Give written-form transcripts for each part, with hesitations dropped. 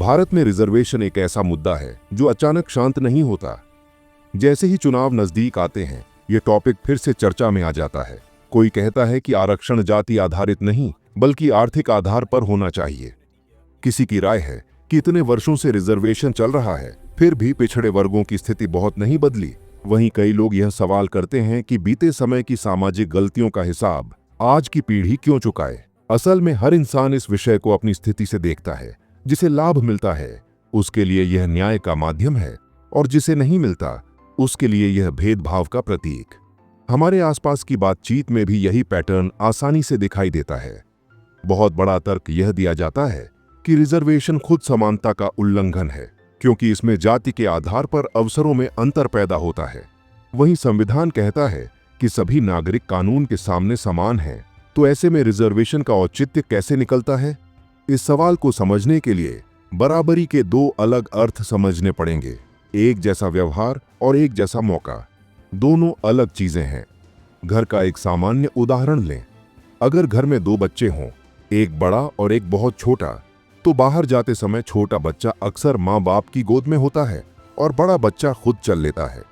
भारत में रिजर्वेशन एक ऐसा मुद्दा है जो अचानक शांत नहीं होता। जैसे ही चुनाव नजदीक आते हैं, ये टॉपिक फिर से चर्चा में आ जाता है। कोई कहता है कि आरक्षण जाति आधारित नहीं बल्कि आर्थिक आधार पर होना चाहिए। किसी की राय है कि इतने वर्षों से रिजर्वेशन चल रहा है, फिर भी पिछड़े वर्गों की स्थिति बहुत नहीं बदली। वहीं कई लोग यह सवाल करते हैं कि बीते समय की सामाजिक गलतियों का हिसाब आज की पीढ़ी क्यों चुकाए। असल में हर इंसान इस विषय को अपनी स्थिति से देखता है। जिसे लाभ मिलता है उसके लिए यह न्याय का माध्यम है, और जिसे नहीं मिलता उसके लिए यह भेदभाव का प्रतीक। हमारे आसपास की बातचीत में भी यही पैटर्न आसानी से दिखाई देता है। बहुत बड़ा तर्क यह दिया जाता है कि रिजर्वेशन खुद समानता का उल्लंघन है, क्योंकि इसमें जाति के आधार पर अवसरों में अंतर पैदा होता है। वहीं संविधान कहता है कि सभी नागरिक कानून के सामने समान हैं, तो ऐसे में रिजर्वेशन का औचित्य कैसे निकलता है? इस सवाल को समझने के लिए बराबरी के दो अलग अर्थ समझने पड़ेंगे। एक जैसा व्यवहार और एक जैसा मौका, दोनों अलग चीजें हैं। घर का एक सामान्य उदाहरण लें। अगर घर में दो बच्चे हों, एक बड़ा और एक बहुत छोटा, तो बाहर जाते समय छोटा बच्चा अक्सर माँ बाप की गोद में होता है और बड़ा बच्चा खुद चल लेता है।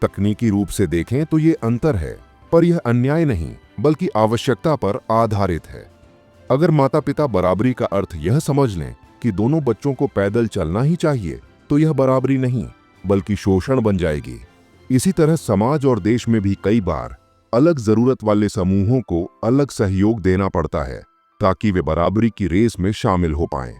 तकनीकी रूप से देखें तो ये अंतर है, पर यह अन्याय नहीं बल्कि आवश्यकता पर आधारित है। अगर माता पिता बराबरी का अर्थ यह समझ लें कि दोनों बच्चों को पैदल चलना ही चाहिए, तो यह बराबरी नहीं बल्कि शोषण बन जाएगी। इसी तरह समाज और देश में भी कई बार अलग जरूरत वाले समूहों को अलग सहयोग देना पड़ता है ताकि वे बराबरी की रेस में शामिल हो पाएं।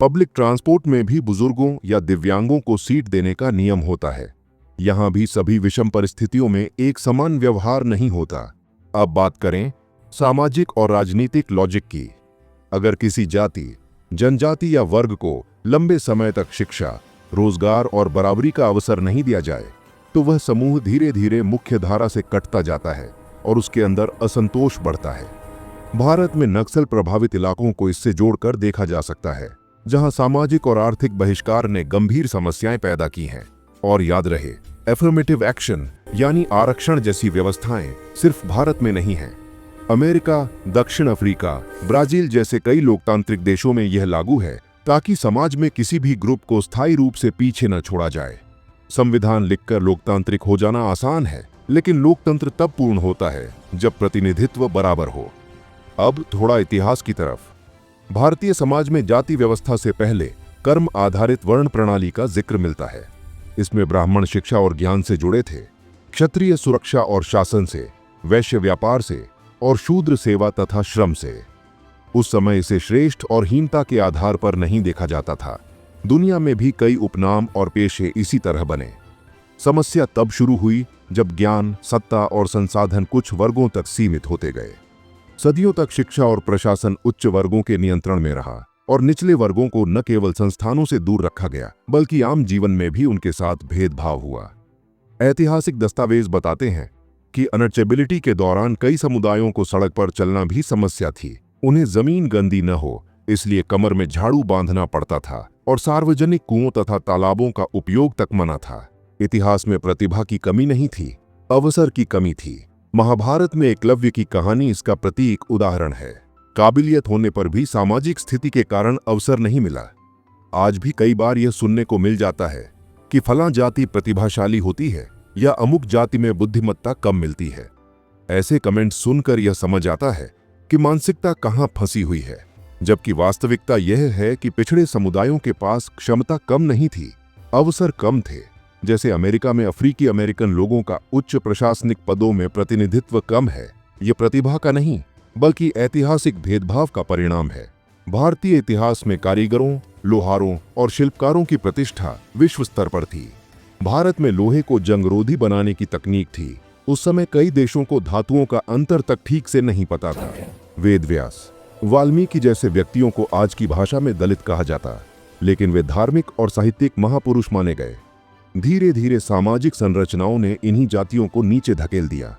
पब्लिक ट्रांसपोर्ट में भी बुजुर्गों या दिव्यांगों को सीट देने का नियम होता है। यहां भी सभी विषम परिस्थितियों में एक समान व्यवहार नहीं होता। अब बात करें सामाजिक और राजनीतिक लॉजिक की। अगर किसी जाति, जनजाति या वर्ग को लंबे समय तक शिक्षा, रोजगार और बराबरी का अवसर नहीं दिया जाए, तो वह समूह धीरे धीरे मुख्य धारा से कटता जाता है और उसके अंदर असंतोष बढ़ता है। भारत में नक्सल प्रभावित इलाकों को इससे जोड़कर देखा जा सकता है, जहां सामाजिक और आर्थिक बहिष्कार ने गंभीर समस्याएं पैदा की हैं। और याद रहे, एफर्मेटिव एक्शन यानी आरक्षण जैसी व्यवस्थाएं सिर्फ भारत में नहीं हैं। अमेरिका, दक्षिण अफ्रीका, ब्राजील जैसे कई लोकतांत्रिक देशों में यह लागू है ताकि समाज में किसी भी ग्रुप को स्थायी रूप से पीछे न छोड़ा जाए। संविधान लिखकर लोकतांत्रिक हो जाना आसान है, लेकिन लोकतंत्र तब पूर्ण होता है जब प्रतिनिधित्व बराबर हो। अब थोड़ा इतिहास की तरफ। भारतीय समाज में जाति व्यवस्था से पहले कर्म आधारित वर्ण प्रणाली का जिक्र मिलता है। इसमें ब्राह्मण शिक्षा और ज्ञान से जुड़े थे, क्षत्रिय सुरक्षा और शासन से, वैश्य व्यापार से और शूद्र सेवा तथा श्रम से। उस समय इसे श्रेष्ठ और हीनता के आधार पर नहीं देखा जाता था। दुनिया में भी कई उपनाम और पेशे इसी तरह बने। समस्या तब शुरू हुई जब ज्ञान, सत्ता और संसाधन कुछ वर्गों तक सीमित होते गए। सदियों तक शिक्षा और प्रशासन उच्च वर्गों के नियंत्रण में रहा और निचले वर्गों को न केवल संस्थानों से दूर रखा गया बल्कि आम जीवन में भी उनके साथ भेदभाव हुआ। ऐतिहासिक दस्तावेज बताते हैं कि अनटचेबिलिटी के दौरान कई समुदायों को सड़क पर चलना भी समस्या थी। उन्हें जमीन गंदी न हो इसलिए कमर में झाड़ू बांधना पड़ता था और सार्वजनिक कुओं तथा तालाबों का उपयोग तक मना था। इतिहास में प्रतिभा की कमी नहीं थी, अवसर की कमी थी। महाभारत में एकलव्य की कहानी इसका प्रतीक उदाहरण है। काबिलियत होने पर भी सामाजिक स्थिति के कारण अवसर नहीं मिला। आज भी कई बार यह सुनने को मिल जाता है कि फलां जाति प्रतिभाशाली होती है या अमुक जाति में बुद्धिमत्ता कम मिलती है। ऐसे कमेंट सुनकर यह समझ आता है कि मानसिकता कहां फंसी हुई है, जबकि वास्तविकता यह है कि पिछड़े समुदायों के पास क्षमता कम नहीं थी, अवसर कम थे। जैसे अमेरिका में अफ्रीकी अमेरिकन लोगों का उच्च प्रशासनिक पदों में प्रतिनिधित्व कम है, यह प्रतिभा का नहीं बल्कि ऐतिहासिक भेदभाव का परिणाम है। भारतीय इतिहास में कारीगरों, लोहारों और शिल्पकारों की प्रतिष्ठा विश्व स्तर पर थी। भारत में लोहे को जंगरोधी बनाने की तकनीक थी। उस समय कई देशों को धातुओं का अंतर तक ठीक से नहीं पता था। वेद व्यास, वाल्मीकि जैसे व्यक्तियों को आज की भाषा में दलित कहा जाता, लेकिन वे धार्मिक और साहित्यिक महापुरुष माने गए। धीरे धीरे सामाजिक संरचनाओं ने इन्हीं जातियों को नीचे धकेल दिया।